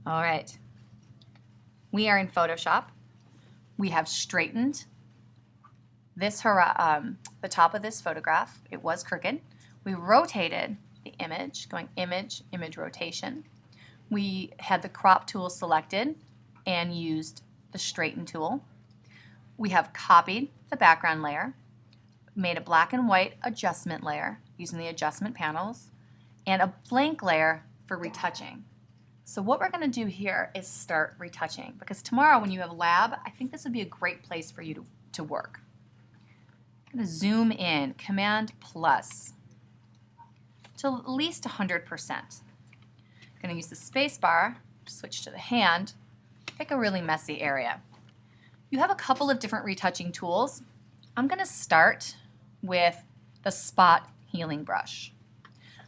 All right. We are in Photoshop. We have straightened this the top of this photograph. It was crooked. We rotated the image, going image, image rotation. We had the crop tool selected and used the straighten tool. We have copied the background layer, made a black and white adjustment layer using the adjustment panels, and a blank layer for retouching. So what we're going to do here is start retouching, because tomorrow when you have lab, I think this would be a great place for you to work. I'm going to zoom in, Command plus, to at least 100%. I'm going to use the space bar, switch to the hand, pick a really messy area. You have a couple of different retouching tools. I'm going to start with the spot healing brush.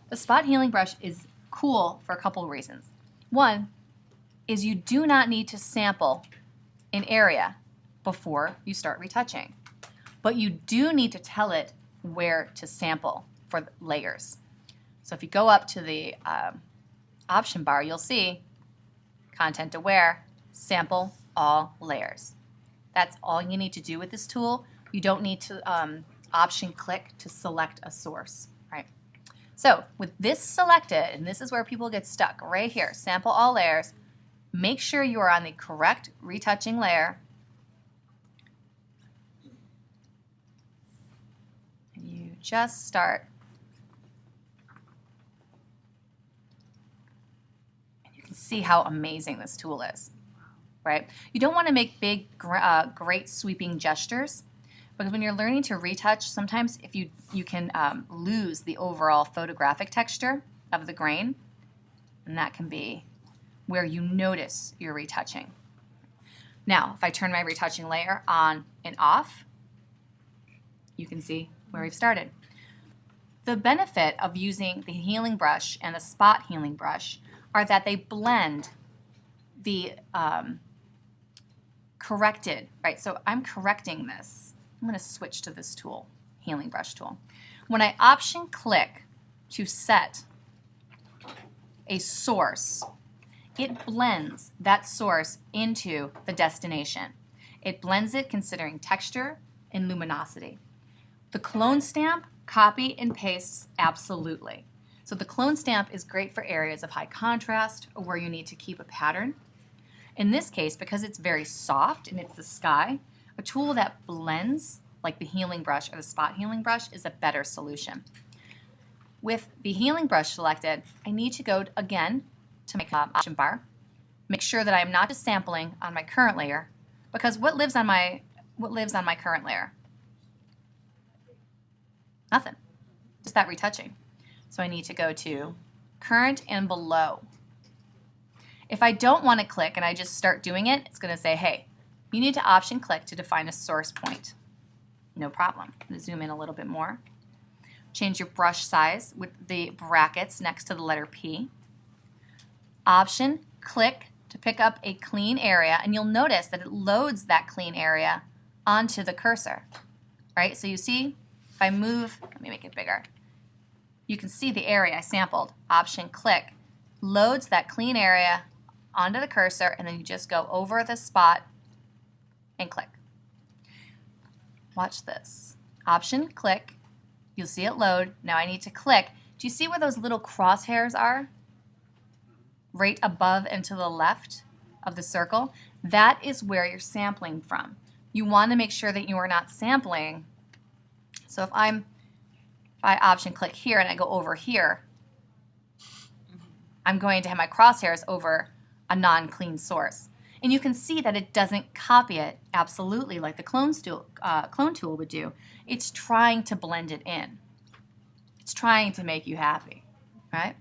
The spot healing brush is cool for a couple of reasons. One is you do not need to sample an area before you start retouching, but you do need to tell it where to sample for layers. So if you go up to the option bar, you'll see Content Aware, Sample All Layers. That's all you need to do with this tool. You don't need to option click to select a source, right? So with this selected, and this is where people get stuck, right here, Sample All Layers, make sure you are on the correct retouching layer. And you just start. And you can see how amazing this tool is. Right? You don't want to make big, great sweeping gestures, because when you're learning to retouch, sometimes if you can lose the overall photographic texture of the grain, and that can be where you notice you're retouching. Now, if I turn my retouching layer on and off, you can see where we've started. The benefit of using the healing brush and the spot healing brush are that they blend the corrected, right? So I'm correcting this. I'm going to switch to this tool, healing brush tool. When I option click to set a source, it blends that source into the destination. It blends it considering texture and luminosity. The clone stamp, copy and pastes absolutely. So the clone stamp is great for areas of high contrast or where you need to keep a pattern. In this case, because it's very soft and it's the sky, a tool that blends, like the healing brush or the spot healing brush, is a better solution. With the healing brush selected, I need to go again to my option bar, make sure that I'm not just sampling on my current layer, because what lives on my current layer? Nothing, just that retouching. So I need to go to current and below. If I don't want to click and I just start doing it, it's going to say, hey, you need to option click to define a source point. No problem. I'm going to zoom in a little bit more. Change your brush size with the brackets next to the letter P. Option click to pick up a clean area, and you'll notice that it loads that clean area onto the cursor, right? So you see, if I move, let me make it bigger. You can see the area I sampled. Option click loads that clean area onto the cursor, and then you just go over the spot and click. Watch this. Option click, you'll see it load. Now I need to click. Do you see where those little crosshairs are? Right above and to the left of the circle? That is where you're sampling from. You want to make sure that you are not sampling. So if I option click here and I go over here, I'm going to have my crosshairs over a non-clean source. And you can see that it doesn't copy it absolutely like the clone tool would do. It's trying to blend it in. It's trying to make you happy, right?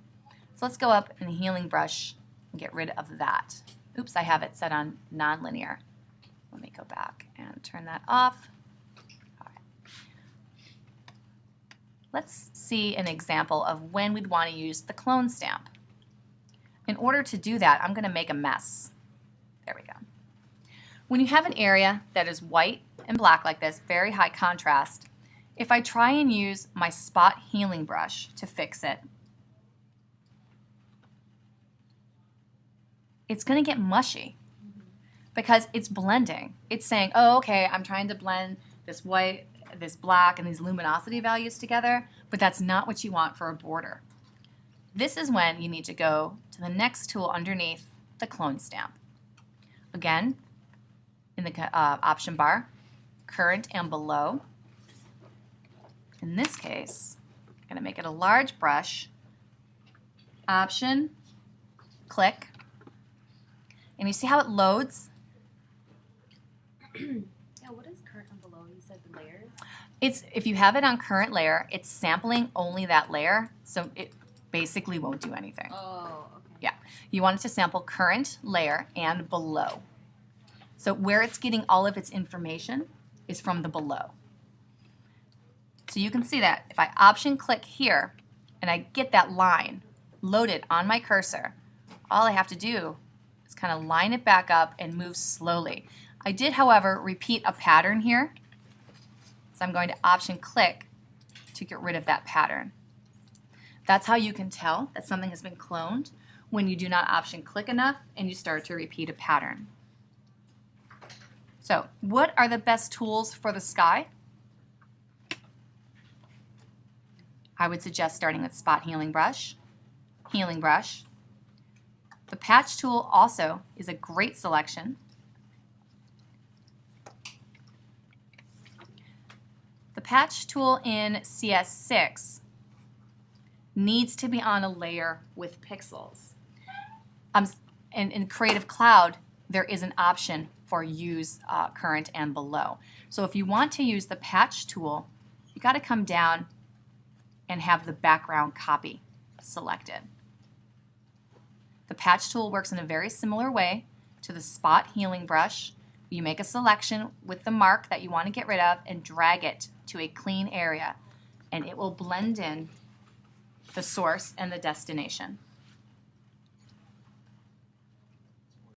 So let's go up in the healing brush and get rid of that. Oops, I have it set on nonlinear. Let me go back and turn that off. All right. Let's see an example of when we'd want to use the clone stamp. In order to do that, I'm going to make a mess. There we go. When you have an area that is white and black like this, very high contrast, if I try and use my spot healing brush to fix it, it's going to get mushy because it's blending. It's saying, oh, okay, I'm trying to blend this white, this black, and these luminosity values together, but that's not what you want for a border. This is when you need to go to the next tool underneath the clone stamp. Again, in the option bar, current and below. In this case, I'm going to make it a large brush, option, click, and you see how it loads? Yeah, what is current and below? You said the layers? It's, if you have it on current layer, it's sampling only that layer, so it basically won't do anything. Oh, okay. Yeah, you want it to sample current layer and below. So where it's getting all of its information is from the below. So you can see that if I option click here and I get that line loaded on my cursor, all I have to do is kind of line it back up and move slowly. I did, however, repeat a pattern here. So I'm going to option click to get rid of that pattern. That's how you can tell that something has been cloned, when you do not option click enough and you start to repeat a pattern. So what are the best tools for the sky? I would suggest starting with spot healing brush. The patch tool also is a great selection. The patch tool in CS6 needs to be on a layer with pixels. In Creative Cloud, there is an option for use current and below. So if you want to use the patch tool, you got to come down and have the background copy selected. The patch tool works in a very similar way to the spot healing brush. You make a selection with the mark that you want to get rid of and drag it to a clean area, and it will blend in the source and the destination.